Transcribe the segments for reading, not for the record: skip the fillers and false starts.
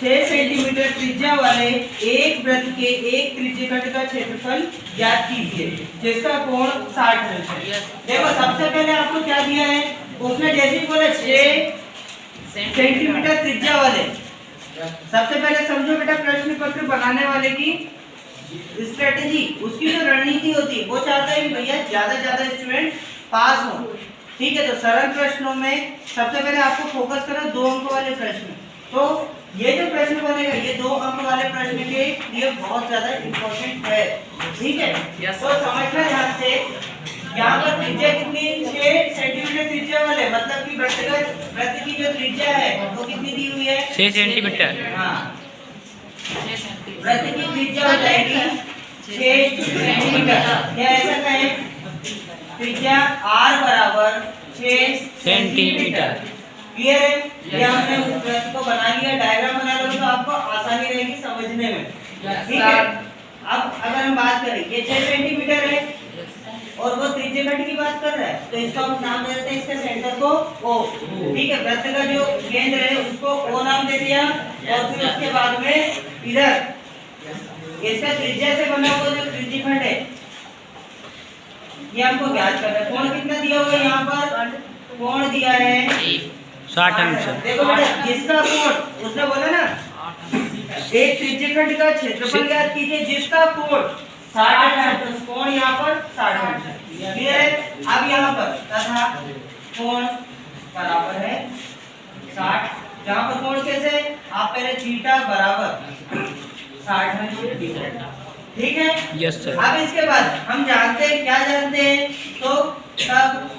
6 centimetre त्रिज्या वाले एक वृत्त के एक त्रिज्यखंड का क्षेत्रफल ज्ञात कीजिए जिसका कोण 60 अंश है। देखो सबसे पहले आपको क्या दिया है, उसने जैसे बोला 6 सेंटीमीटर त्रिज्या वाले। सबसे पहले समझो बेटा, प्रश्न पत्र बनाने वाले की स्ट्रेटेजी, उसकी जो रणनीति होती है वो चाहता है कि भैया ज्यादा से ज्यादा स्टूडेंट पास हो। ठीक है, तो सरल प्रश्नों में सबसे पहले आपको फोकस करना 2 अंक वाले प्रश्न। तो ये जो प्रश्न बनेगा ये 2 अंक वाले प्रश्न के लिए बहुत ज्यादा इम्पोर्टेंट है। ठीक है, तो समझना ध्यान से। यहाँ पर त्रिज्या कितनी, 6 सेंटीमीटर त्रिज्या वाले, मतलब कि वृत्त की जो त्रिज्या है वो कितनी दी हुई है, 6 सेंटीमीटर। हाँ, वृत्त की त्रिज्या हो जाएगी 6 सेंटीमीटर। क्या ऐसा कहें, त्रिज्या r बराबर 6 सेंटीमीटर। क्लियर है, ये हमने उस वृत्त को बना लिया, डायग्राम बना लो तो आपको आसानी रहेगी समझने में। ठीक है, अब अगर हम बात करें, ये 6 सेंटीमीटर है और वो त्रिज्यखंड की बात कर रहा है, तो इसका हम नाम दे देते हैं, इसके सेंटर को O। ठीक है, वृत्त का जो केंद्र है उसको O नाम दे दिया, और फिर उसके बाद में इधर इसका त्रिज्या से बना हुआ जो त्रिज्यखंड है ये हमको ज्ञात करना है। कोण कितना दिया हुआ है, यहाँ पर कोण दिया है 60 अंश। देखो बेटा, जिसका कोण उसने बोला ना, एक त्रिज्यखंड का क्षेत्रफल ज्ञात कीजिए जिसका कोण 60 अंश, तो कोण यहाँ पर 60 अंश है। क्लियर है, अब यहाँ पर तथा कोण बराबर है 60। यहाँ पर कोण कैसे, आप पहले थीटा बराबर 60 अंश। ठीक है, यस सर। अब इसके बाद हम जानते हैं, क्या जानते हैं, तो तब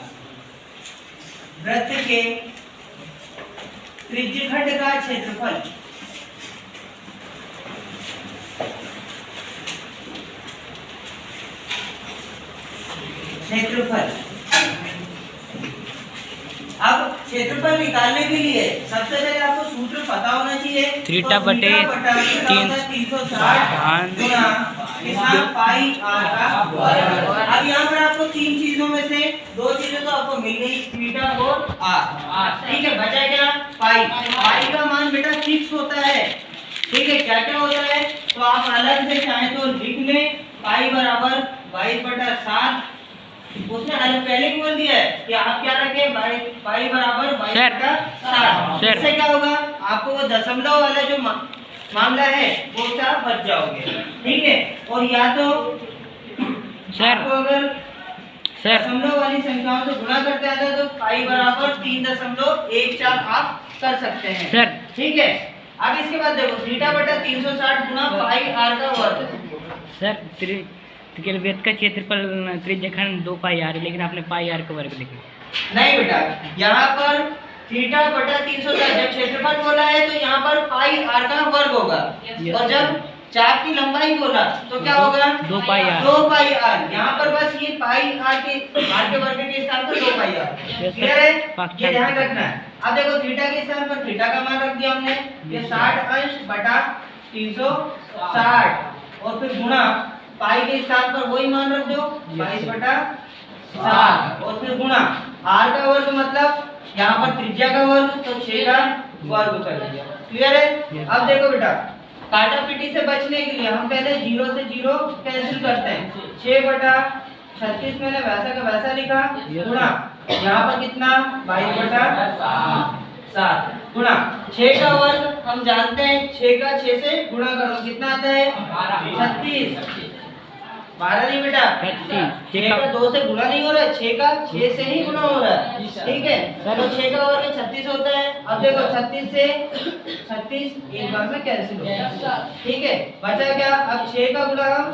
वृत्त के त्रिज्यखंड का क्षेत्रफल अब क्षेत्रफल निकालने के लिए सबसे पहले आपको सूत्र पता होना चाहिए, थीटा बटे 360 गुना कितना, पाई r का वर्ग। अब यहाँ पर आपको 3 चीजों में से 2 चीजें तो आपको मिल गई, थीटा और r। ठीक है, बचा क्या, पाई। पाई का मान बेटा फिक्स होता है। ठीक है, क्या क्या होता है, तो आप अलग से चाहे तो लिख लें, पाई बराबर 22/7। उसने अलग पहले ही बोल दिया है कि आप क्या रखें, पाई बराबर 22/7। इससे क्या होगा, आपको वो दशमलव वाला जो मामला है वो आप बच जाओगे। ठीक है, और या तो आपको अगर दशमलव वाली संख्याओं से गुणा करते आता है तो पाई बराबर 3.14 आप कर सकते हैं सर। ठीक है, अब इसके बाद देखो, थीटा बटा 360 गुना पाई r का वर्ग। सर वृत्त का क्षेत्रफल त्रिज्यखंड 2 पाई r है, लेकिन आपने पाई r का वर्ग लिखा। नहीं बेटा, यहाँ पर थीटा बटा 360 जब क्षेत्रफल बोला है तो यहाँ पर पाई r का वर्ग होगा, और जब चाप की लंबाई बोला तो क्या होगा, 2 पाई r। 2 पाई r, यहाँ पर बस ये पाई r के वर्ग के स्थान पर 2 पाई r। क्लियर है, ये ध्यान रखना है। अब देखो, थीटा के स्थान पर थीटा का मान रख दिया हमने, ये 60 अंश बटा 360, और फिर गुणा पाई के स्थान पर वही मान रख दो, 22/7, और फिर गुणा r का वर्ग, मतलब यहाँ पर त्रिज्या का वर्ग, तो 6 का वर्ग कर दिया। क्लियर है, अब देखो बेटा, काटा पीटी से बचने के लिए हम पहले 0 से 0 कैंसिल करते हैं। 6/36 मैंने वैसा का वैसा लिखा, गुणा यहाँ पर कितना, 22/7 गुणा 6 का वर्ग हम जानते हैं, 6 का 6 से गुणा करो कितना आता है, 36। 12 नहीं बेटा, 6 का 2 से गुणा नहीं हो रहा है, 6 का 6 से ही गुणा हो रहा है। ठीक है, तो 6 का वर्ग 36 होता है। अब देखो, 36 से 36 एक बार में कैंसिल हो गया। ठीक है, बचा क्या, अब 6 का गुणा हम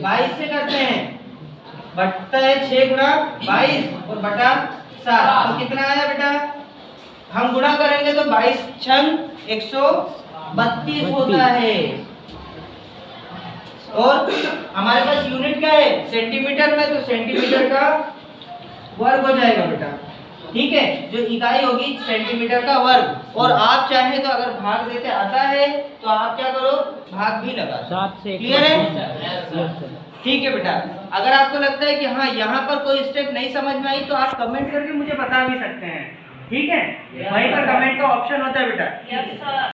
22 से करते हैं, बटता है 6 गुणा 22 और बटा 7, तो कितना आया बेटा, हम गुणा करेंगे तो 22 छंग 132 होता है। और हमारे पास यूनिट क्या है, सेंटीमीटर में, तो सेंटीमीटर का वर्ग हो जाएगा बेटा। ठीक है, जो इकाई होगी सेंटीमीटर का वर्ग। और आप चाहे तो अगर भाग देते आता है तो आप क्या करो, भाग भी लगा। 7 से। क्लियर है, ठीक है बेटा। अगर आपको लगता है कि हाँ यहाँ पर कोई स्टेप नहीं समझ में आई तो आप कमेंट करके मुझे बता भी सकते हैं। ठीक है, वहीं पर कमेंट का ऑप्शन होता है बेटा।